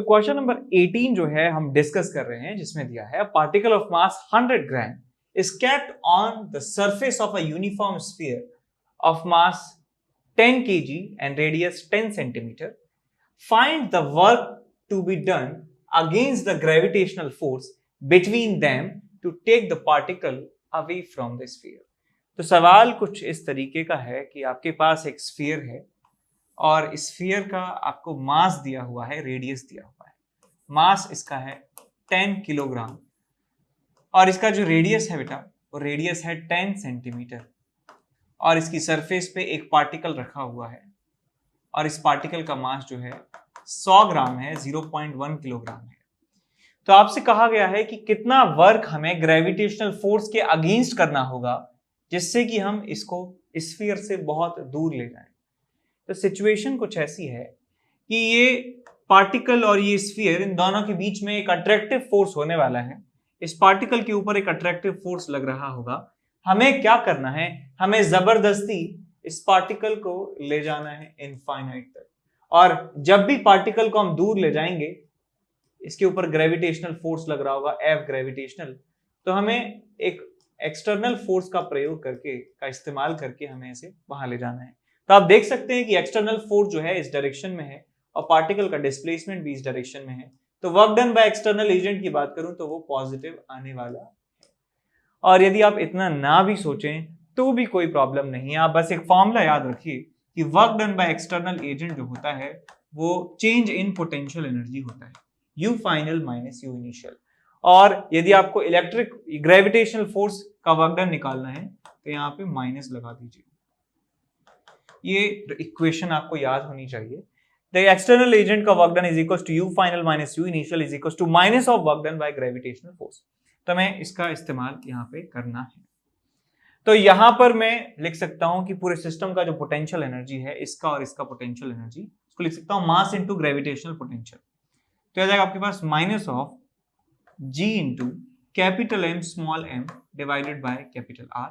तो question number 18 जो है हम डिस्कस कर रहे हैं, जिसमें दिया है particle of mass 100 gram is kept on the surface of a uniform sphere of mass 10 kg and radius 10 centimeter. Find the work to be done against the gravitational force between them to take the particle away from the sphere. तो सवाल कुछ इस तरीके का है कि आपके पास एक स्फीयर है और स्फीयर का आपको मास दिया हुआ है, रेडियस दिया हुआ है। मास इसका है 10 किलोग्राम और इसका जो रेडियस है बेटा वो रेडियस है 10 सेंटीमीटर और इसकी सरफेस पे एक पार्टिकल रखा हुआ है और इस पार्टिकल का मास जो है 100 ग्राम है, 0.1 किलोग्राम है। तो आपसे कहा गया है कि कितना वर्क हमें ग्रेविटेशनल फोर्स के अगेंस्ट करना होगा जिससे कि हम इसको स्फीयर से बहुत दूर ले जाएं। तो सिचुएशन कुछ ऐसी है कि ये पार्टिकल और ये स्फीयर, इन दोनों के बीच में एक अट्रैक्टिव फोर्स होने वाला है। इस पार्टिकल के ऊपर एक अट्रैक्टिव फोर्स लग रहा होगा। हमें क्या करना है, हमें जबरदस्ती इस पार्टिकल को ले जाना है इनफाइनाइट तक, और जब भी पार्टिकल को हम दूर ले जाएंगे, इसके ऊपर ग्रेविटेशनल फोर्स लग रहा होगा, एफ ग्रेविटेशनल, तो हमें एक एक्सटर्नल फोर्स का प्रयोग करके, का इस्तेमाल करके हमें इसे वहां ले जाना है। तो आप देख सकते हैं कि एक्सटर्नल फोर्स जो है इस डायरेक्शन में है और पार्टिकल का डिस्प्लेसमेंट भी इस डायरेक्शन में है। तो work done by external agent की बात करूं तो वो पॉजिटिव आने वाला है। और यदि आप इतना ना भी सोचें तो भी कोई प्रॉब्लम नहीं है। आप बस एक फॉर्मूला याद रखिए कि work done by external agent जो होता है वो चेंज इन पोटेंशियल एनर्जी होता है, you final minus you initial. और यदि आपको इलेक्ट्रिक ग्रेविटेशनल फोर्स का वर्क डन निकालना है तो यहाँ पे माइनस लगा दीजिए। ये इक्वेशन आपको याद होनी चाहिए। The external agent का work done is equals to U final minus U initial is equals to minus of work done by gravitational force। तो मैं इसका इस्तेमाल यहाँ पे करना है। तो यहाँ पर मैं लिख सकता हूँ कि पूरे सिस्टम का जो पोटेंशियल एनर्जी है, इसका और इसका पोटेंशियल एनर्जी, इसको लिख सकता हूँ मास इंटू ग्रेविटेशनल पोटेंशियल। तो आ जाएगा आपके पास minus of G into capital M small m divided by capital R।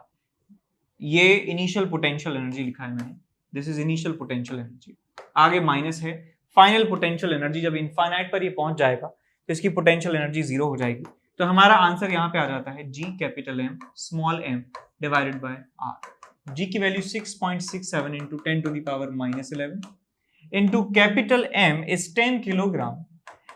ये इनिशियल पोटेंशियल एनर्जी लिखा है मैंने, this is initial potential energy. आगे माइनस है फाइनल पोटेंशियल एनर्जी। जब इनफाइनाइट पर ये पहुंच जाएगा तो इसकी पोटेंशियल एनर्जी जीरो हो जाएगी। तो हमारा आंसर यहाँ पे आ जाता है G capital M small m divided by R। G की value 6.67 into 10 to the power -11 into capital M is 10 kilogram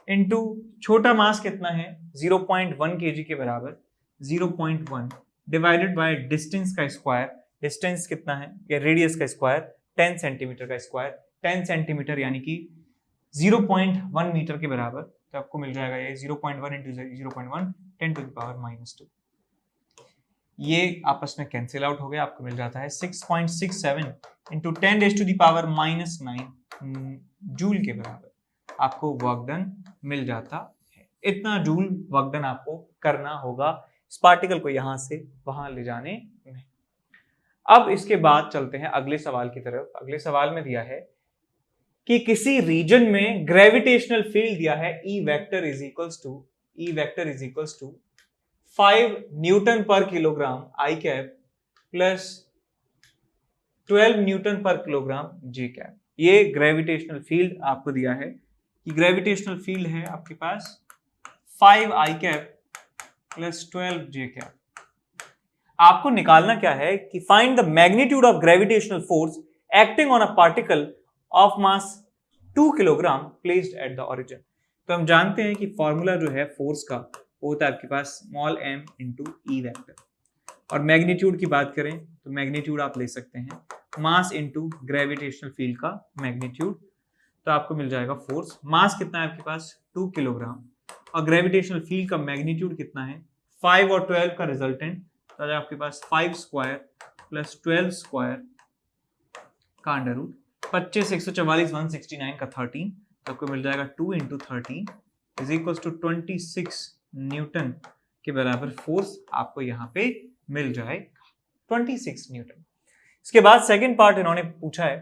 into छोटा मास कितना है 0.1 kg के बराबर 0.1 डिवाइडेड बाय डिस्टेंस का स्क्वायर। डिस्टेंस कितना है या रेडियस का स्क्वायर 10 सेंटीमीटर का स्क्वायर। 10 सेंटीमीटर यानी कि 0.1 मीटर के बराबर। तो आपको मिल जाएगा ये 0.1 इंटू 0.1 10 टू द पावर -2। ये आपस में कैंसिल आउट हो गया, आपको मिल जाता है 6.67 into 10 raise to the power -9 joule के बराबर आपको वर्क डन मिल जाता है। इतना जूल वर्क डन आपको करना होगा इस पार्टिकल को यहां से वहां ले जाने में। अब इसके बाद चलते हैं अगले सवाल की तरफ। अगले सवाल में दिया है कि किसी रीजन में ग्रेविटेशनल फील्ड दिया है E vector is equals to 5 newton पर kilogram I cap plus 12 newton पर किलोग्राम J कैप। ये ग्रेविटेशनल फील्ड आपको दिया है कि ग्रेविटेशनल फील्ड है आपके पास 5 I cap plus 12 J cap. आपको निकालना क्या है कि find the magnitude of gravitational force acting on a particle of mass 2 kilogram placed at the origin. तो हम जानते हैं कि फॉर्मूला जो है फोर्स का वो होता है आपके पास small m into E vector, और मैग्नीट्यूड की बात करें तो मैग्नीट्यूड आप ले सकते हैं मास इंटू ग्रेविटेशनल फील्ड का मैग्नीट्यूड। तो आपको मिल जाएगा फोर्स, मास कितना है आपके पास 2 किलोग्राम और ग्रेविटेशनल फील्ड का मैग्नीट्यूड कितना है 5 और 12 का रिजल्टेंट। तो आपके पास 5 स्क्वायर प्लस 12 स्क्वायर का अंडर रूट 25 144 169 का 13। तो आपको मिल जाएगा 2 into 13 is equal to 26 newton के बराबर फोर्स आपको यहाँ पे मिल जाएगा 26 न्यूटन। इसके बाद सेकंड पार्ट इन्होंने पूछा है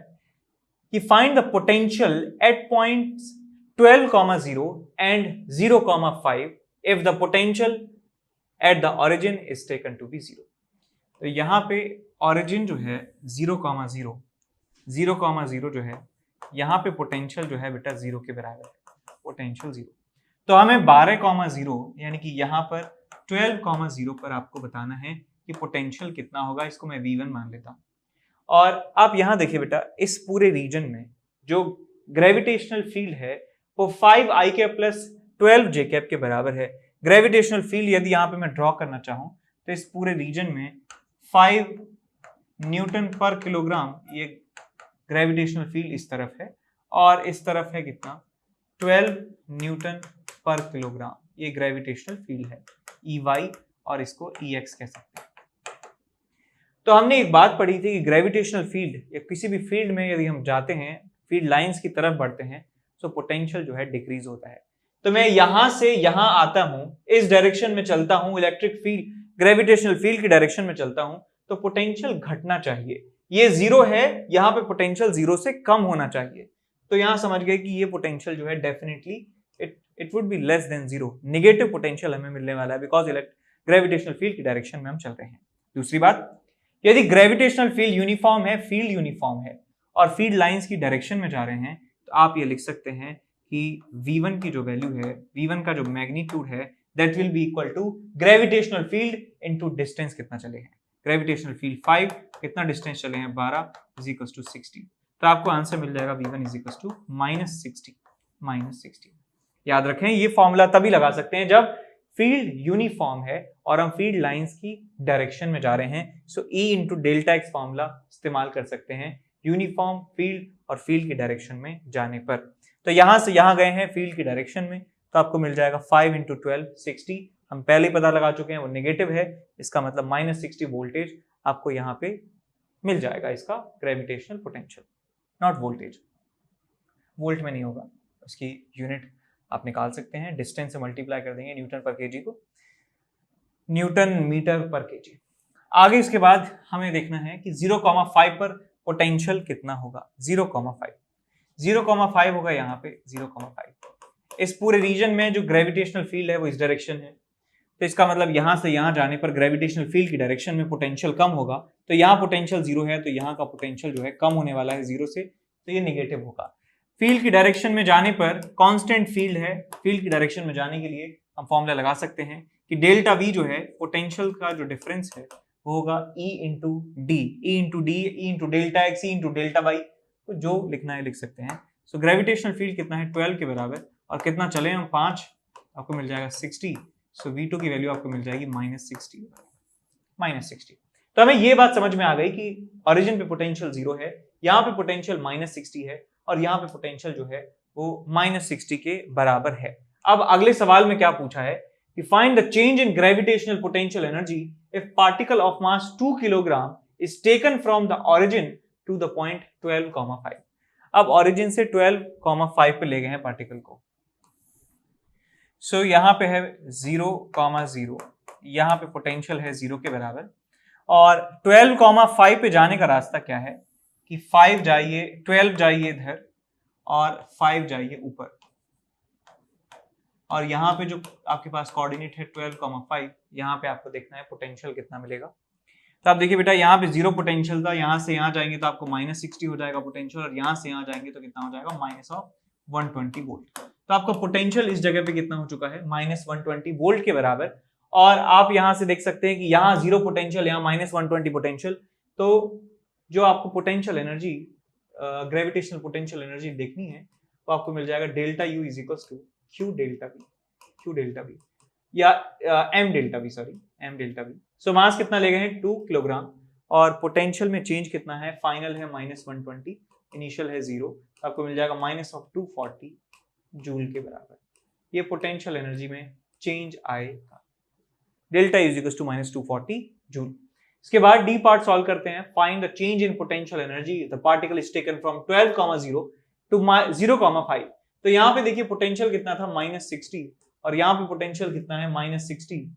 कि find the potential at points 12,0 and 0,5 if the potential at the origin is taken to be 0। तो यहाँ पे ओरिजिन जो है 0,0 जो है, यहाँ पे पोटेंशियल जो है बेटा 0 के बराबर है। पोटेंशियल 0। तो हमें 12,0 यानी कि यहाँ पर 12,0 पर आपको बताना है कि पोटेंशियल कितना होगा। इसको मैं V1 मान लेता हूँ। और आप यहाँ देखिए बेटा, इस पूरे रीजन में जो ग्रेविटेशनल फील्ड है वो 5i cap plus 12j cap के बराबर है। ग्रेविटेशनल फील्ड यदि यहाँ पे मैं ड्रॉ करना चाहूँ तो इस पूरे रीजन में 5 न्यूटन पर किलोग्राम ये ग्रेविटेशनल फील्ड इस तरफ है, और इस तरफ है कितना 12 न्यूटन पर किलोग्राम। ये ग्रेविटेशनल फील्ड है EY, और इसको EX कह सकते हैं। तो हमने एक बात पढ़ी थी कि ग्रेविटेशनल फील्ड या किसी भी फील्ड में यदि हम जाते हैं, फील्ड लाइंस की तरफ बढ़ते हैं, तो पोटेंशियल जो है डिक्रीज होता है। तो मैं यहां से यहां आता हूं, इस डायरेक्शन में चलता हूं, इलेक्ट्रिक फील्ड ग्रेविटेशनल फील्ड की डायरेक्शन में चलता हूं, तो पोटेंशियल घटना चाहिए। ये 0 है, यहां पे पोटेंशियल 0 से कम होना चाहिए। तो यहां समझ गए कि ये पोटेंशियल जो है definitely it would be less than 0। Negative potential हमें मिलने वाला है बिकॉज ग्रेविटेशनल फील्ड की डायरेक्शन में हम चल रहे हैं। दूसरी बात, यदि ग्रेविटेशनल फील्ड यूनिफॉर्म है, फील्ड यूनिफॉर्म है और फील्ड लाइंस की डायरेक्शन में जा रहे हैं, तो आप ये लिख सकते हैं कि V1 की जो वैल्यू है, V1 का जो मैग्नीट्यूड है, that will be equal to gravitational field into distance कितना चले हैं। ग्रेविटेशनल फील्ड 5, कितना डिस्टेंस चले हैं 12 इज इक्वल टू 60। तो आपको आंसर मिल जाएगा V1 इज इक्वल टू -60। याद रखें, ये फॉर्मूला तभी लगा सकते हैं जब फील्ड यूनिफॉर्म है और हम फील्ड लाइंस की डायरेक्शन में जा रहे हैं। सो E into delta x formula इस्तेमाल कर सकते हैं यूनिफॉर्म फील्ड और फील्ड की डायरेक्शन में जाने पर। तो यहां से यहां गए हैं फील्ड की डायरेक्शन में, तो आपको मिल जाएगा 5 इंटू 12 60। हम पहले ही पता लगा चुके हैं वो नेगेटिव है, इसका मतलब -60 वोल्टेज आपको यहाँ पे मिल जाएगा इसका gravitational potential, not voltage. Volt में नहीं होगा, उसकी यूनिट आप निकाल सकते हैं, डिस्टेंस से मल्टीप्लाई कर देंगे न्यूटन पर केजी को, न्यूटन मीटर पर केजी। आगे इसके बाद हमें देखना है कि 0,5 पर पोटेंशियल कितना होगा। 0,5 होगा यहाँ पे 0,5। इस पूरे रीजन में जो ग्रेविटेशनल फील्ड है वो इस डायरेक्शन है, तो इसका मतलब यहां से यहां जाने पर ग्रेविटेशनल फील्ड की डायरेक्शन में पोटेंशियल कम होगा। तो यहाँ पोटेंशियल 0 है, तो यहाँ का पोटेंशियल जो है कम होने वाला है 0 से, तो ये नेगेटिव होगा। फील्ड की डायरेक्शन में जाने पर कांस्टेंट फील्ड है, फील्ड की डायरेक्शन में जाने के लिए हम फॉर्मूला लगा सकते हैं कि डेल्टा V जो है पोटेंशियल का जो डिफरेंस है वो होगा E into d, E into delta x, E into delta y, तो जो लिखना है लिख सकते हैं। सो ग्रेविटेशनल फील्ड कितना है 12 के बराबर, और कितना चले हम 5, आपको मिल जाएगा 60। सो V2 की वैल्यू आपको मिल जाएगी -60। तो हमें ये बात समझ में आ गई कि ओरिजिन पे पोटेंशियल 0 है, यहाँ पे पोटेंशियल -60 है, और यहाँ पे पोटेंशियल जो है वो -60 के बराबर है। अब अगले सवाल में क्या पूछा है कि find the change in gravitational potential energy if particle of mass 2 kilogram is taken from the origin to the point 12,5। अब ओरिजिन से 12,5 पे ले गए हैं पार्टिकल को। सो यहाँ पे है 0,0, यहाँ पे पोटेंशियल है 0 के बराबर, और 12,5 पे जाने का रास्ता क्या है कि 5 जाइए, 12 जाइए इधर और 5 जाइए ऊपर, और यहाँ पे जो आपके पास कोऑर्डिनेट है 12,5, यहाँ पे आपको देखना है पोटेंशियल कितना मिलेगा। तो आप देखिए बेटा, यहाँ पे 0 पोटेंशियल था, यहाँ से यहाँ जाएंगे तो आपको -60 हो जाएगा पोटेंशियल, और यहाँ से यहाँ जाएंगे तो कितना हो जाएगा -120 वोल्ट। तो आपका पोटेंशियल इस जगह पे कितना हो चुका है -120 वोल्ट के बराबर। और आप यहाँ से देख सकते हैं कि यहाँ 0 पोटेंशियल, यहाँ -120 पोटेंशियल, तो जो आपको potential energy gravitational potential energy देखनी है तो आपको मिल जाएगा delta U is equal to Q delta V या M delta V। So mass कितना ले गए हैं 2 किलोग्राम, और पोटेंशियल में चेंज कितना है, फाइनल है -120, इनिशियल है 0, तो आपको मिल जाएगा -240 जूल के बराबर। ये पोटेंशियल एनर्जी में चेंज आएगा, delta U is equal to -240 joule. इसके बाद डी पार्ट सॉल्व करते हैं। Find the change in potential energy the particle is taken from 12,0 to 0,5। तो यहाँ पे देखिए पोटेंशियल कितना था -60, और यहाँ पे पोटेंशियल कितना है -60।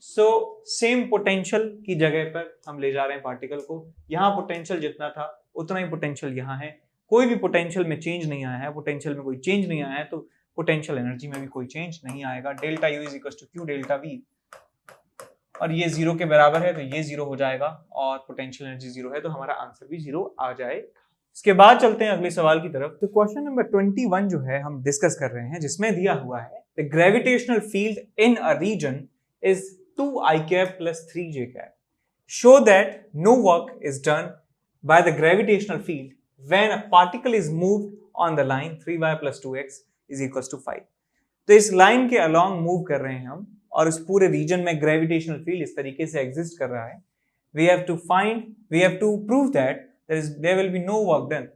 सो सेम पोटेंशियल की जगह पर हम ले जा रहे हैं पार्टिकल को। यहाँ पोटेंशियल जितना था उतना ही पोटेंशियल यहाँ है, कोई भी पोटेंशियल में चेंज नहीं आया है, पोटेंशियल में कोई चेंज नहीं आया है, तो पोटेंशियल एनर्जी में भी कोई चेंज नहीं आएगा। Delta U is equal to Q delta V, और ये 0 के बराबर है तो ये 0 हो जाएगा, और पोटेंशियल एनर्जी 0 है तो हमारा आंसर भी 0 आ जाएगा। इसके बाद चलते हैं अगले सवाल की तरफ। तो क्वेश्चन नंबर 21 जो है हम डिस्कस कर रहे हैं, जिसमें दिया हुआ है the gravitational field in a region is 2i cap plus 3j cap. Show that no work is done by the gravitational field when a particle is moved on the line 3y plus 2x is equals to 5. तो इस line के along move कर रहे हैं हम, और इस पूरे रीजन में ग्रेविटेशनल फील्ड इस तरीके से एग्जिस्ट कर रहा है। we have to prove that there will be no work done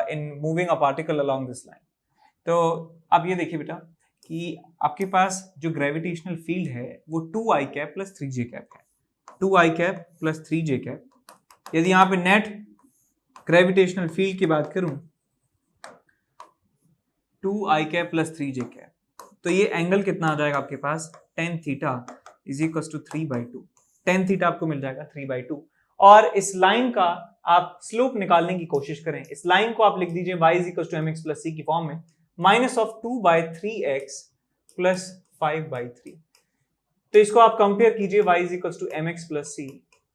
in moving a particle along this line. तो आप ये देखिए बेटा कि आपके पास जो ग्रेविटेशनल फील्ड है वो 2i cap plus 3j cap है। 2i cap plus 3j cap। यदि यहाँ पे नेट ग्रेविटेशनल फील्ड की बात करूं 2i cap plus 3j cap, तो ये एंगल कितना आ जाएगा आपके पास tan theta is equal to 3/2। tan theta आपको मिल जाएगा 3/2। और इस लाइन का आप स्लोप निकालने की कोशिश करें। इस लाइन को आप लिख दीजिए y is equal to mx plus c की फॉर्म में, माइनस ऑफ 2/3x प्लस 5/3। तो इसको आप कंपेयर कीजिए y is equal to mx plus c,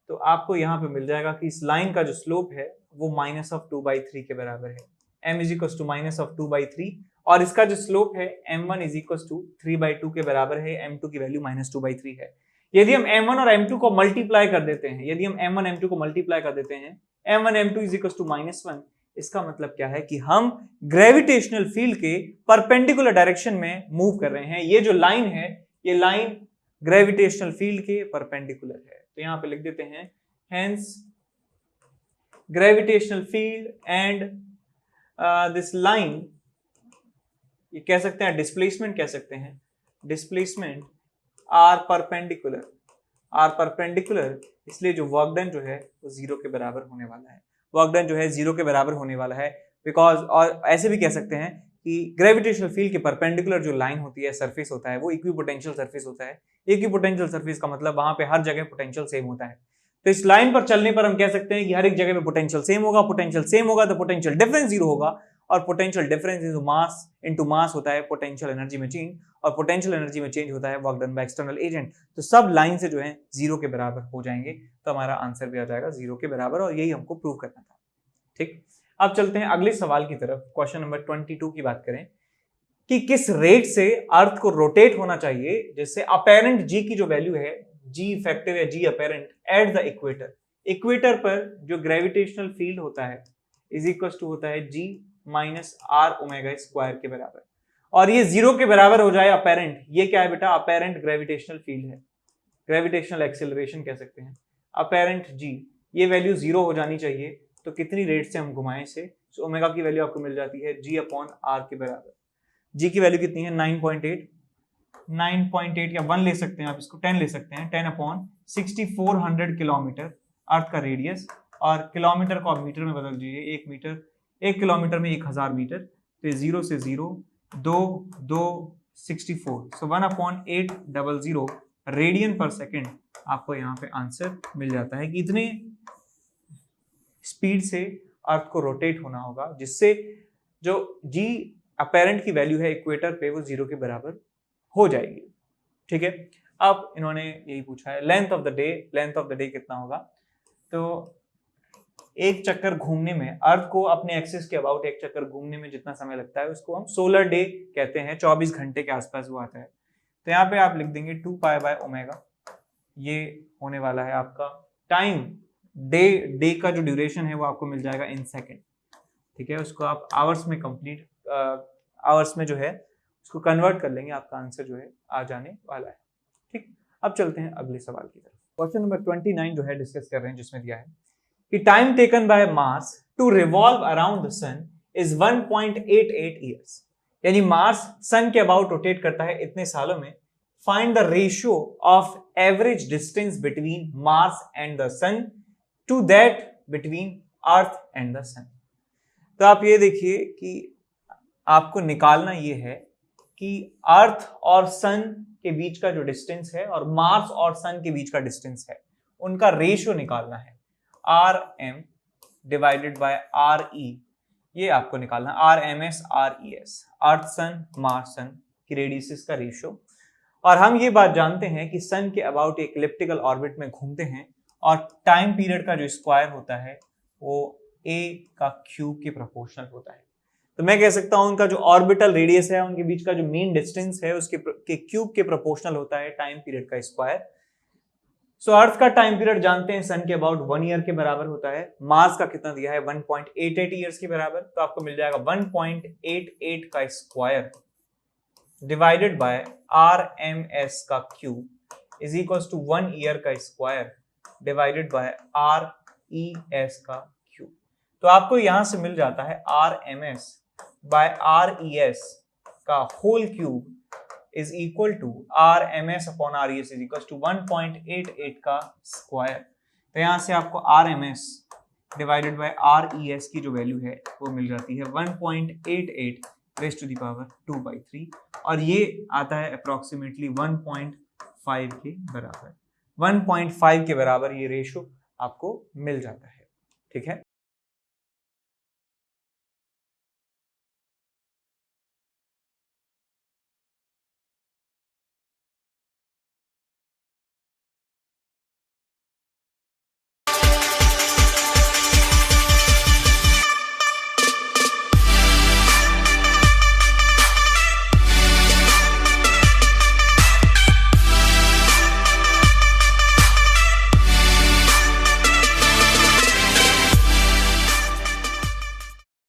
तो आपको यहाँ पे मिल जाएगा कि इस लाइन का जो स्लोप है वो माइनस ऑफ 2/3 के बराबर है। m is equal to minus of 2/3 और इसका जो स्लोप है m1 इज इक्वल टू 3/2 के बराबर है। m2 की वैल्यू माइनस 2/3 है। यदि हम m1 और m2 को मल्टीप्लाई कर देते हैं, यदि हम m1 m2 को मल्टीप्लाई कर देते हैं, m1 m2 is equal to -1, इसका मतलब क्या है कि हम ग्रेविटेशनल फील्ड के परपेंडिकुलर डायरेक्शन में मूव कर रहे हैं। ये जो लाइन है, ये लाइन ग्रेविटेशनल फील्ड के परपेंडिकुलर है। तो यहां पे लिख देते हैं hence gravitational field and this line, ये कह सकते हैं डिस्प्लेसमेंट, कह सकते हैं डिस्प्लेसमेंट आर परपेंडिकुलर, इसलिए जो वर्क डन जो है वो 0 के बराबर होने वाला है। वर्क डन जो है 0 के बराबर होने वाला है बिकॉज, और ऐसे भी कह सकते हैं कि ग्रेविटेशनल फील्ड के परपेंडिकुलर जो लाइन होती है, सरफेस होता है, वो इक्विपोटेंशियल सरफेस होता है। इक्विपोटेंशियल सरफेस का मतलब वहां पे हर जगह पोटेंशियल सेम होता है। तो इस लाइन पर चलने पर हम कह सकते हैं कि हर एक जगह पे पोटेंशियल सेम होगा। पोटेंशियल सेम होगा तो पोटेंशियल डिफरेंस 0 होगा, और पोटेंशियल डिफरेंस इनटू मास होता है पोटेंशियल एनर्जी में चेंज, और पोटेंशियल एनर्जी में चेंज होता है work done by external agent. तो सब लाइन से जो है 0 के बराबर हो जाएंगे, तो हमारा आंसर भी आ जाएगा 0 के बराबर, और यही हमको प्रूव करना था। ठीक, अब चलते हैं अगले सवाल की तरफ। क्वेश्चन नंबर 22 की बात करें कि किस रेट से अर्थ को रोटेट होना चाहिए जिससे अपेरेंट जी की जो वैल्यू है, जी इफेक्टिव या जी अपेरेंट एट द इक्वेटर पर जो ग्रेविटेशनल फील्ड होता है इज इक्वल टू होता है जी माइनस आर ओमेगा स्क्वायर के बराबर, और ये 0 के बराबर हो जाए अपेरेंट। ये क्या है बेटा? अपेरेंट ग्रेविटेशनल फील्ड है, ग्रेविटेशनल एक्सेलरेशन कह सकते हैं। अपेरेंट जी, ये वैल्यू 0 हो जानी चाहिए, तो कितनी रेट से हम घुमाएं इसे, तो ओमेगा की वैल्यू आपको मिल जाती है जी अपॉन आर के बराबर। जी की वैल्यू कितनी है? 9.8 या 1 ले सकते हैं आप, इसको 10 ले सकते हैं। 10 अपॉन 6400 किलोमीटर अर्थ का रेडियस, और किलोमीटर को आप मीटर में बदल दीजिए, 1 मीटर, 1 किलोमीटर में 1000 मीटर। तो 0 से 0 2 64, सो 1/800 रेडियन पर सेकेंड आपको यहाँ पे आंसर मिल जाता है कि इतने स्पीड से अर्थ को रोटेट होना होगा जिससे जो जी अपेरेंट की वैल्यू है इक्वेटर पे वो 0 के बराबर हो जाएगी। ठीक है, अब इन्होंने यही पूछा है लेंथ ऑफ द डे कितना होगा। तो एक चक्कर घूमने में, अर्थ को अपने एक्सिस के अबाउट एक चक्कर घूमने में जितना समय लगता है उसको हम सोलर डे कहते हैं। 24 घंटे के आसपास वो आता है। तो यहाँ पे आप लिख देंगे 2π/ω, ये होने वाला है आपका टाइम। डे का जो ड्यूरेशन है वो आपको मिल जाएगा इन सेकेंड। ठीक है, उसको आप आवर्स में आवर्स में जो है उसको कन्वर्ट कर लेंगे, आपका आंसर जो है आ जाने वाला है। ठीक, अब चलते हैं अगले सवाल की तरफ। क्वेश्चन नंबर 29 जो है डिस्कस कर रहे हैं, जिसमें दिया है कि time taken by Mars to revolve around the sun is 1.88 years. यानी मार्स सन के अबाउट रोटेट करता है इतने सालों में। Find the ratio of average distance between Mars and the sun to that between Earth and the sun. तो आप ये देखिए कि आपको निकालना ये है कि अर्थ और सन के बीच का जो डिस्टेंस है और मार्स और सन के बीच का डिस्टेंस है, उनका रेशियो निकालना है। RM डिवाइडेड बाय RE, ये आपको निकालना है। RMS RES, अर्थ सन मार्स सन की रेडियस का रेशियो। और हम ये बात जानते हैं कि सन के अबाउट एक इलिप्टिकल ऑर्बिट में घूमते हैं, और टाइम पीरियड का जो स्क्वायर होता है वो a का क्यूब के प्रोपोर्शनल होता है। तो मैं कह सकता हूं उनका जो ऑर्बिटल रेडियस है, उनके बीच का जो मीन डिस्टेंस है, उसके क्यूब के प्रोपोर्शनल होता है टाइम पीरियड का स्क्वायर। सो अर्थ का टाइम पीरियड जानते हैं सन के अबाउट 1 ईयर के बराबर होता है। मार्स का कितना दिया है 1.88 ईयर्स के बराबर, तो आपको मिल जाएगा 1.88 का स्क्वायर डिवाइडेड बाय RMS का cube is equals to 1 year का स्क्वायर डिवाइडेड बाय RES का क्यूब। तो आपको यहां से मिल जाता है RMS बाय RES का whole cube is equal to RMS upon RES is equals to 1.88 का स्क्वायर। तो यहां से आपको RMS डिवाइडेड बाय RES की जो वैल्यू है वो मिल जाती है 1.88 रेज़ टू द पावर 2/3, और ये आता है अप्रोक्सीमेटली 1.5 के बराबर। 1.5 के बराबर ये रेशो आपको मिल जाता है। ठीक है,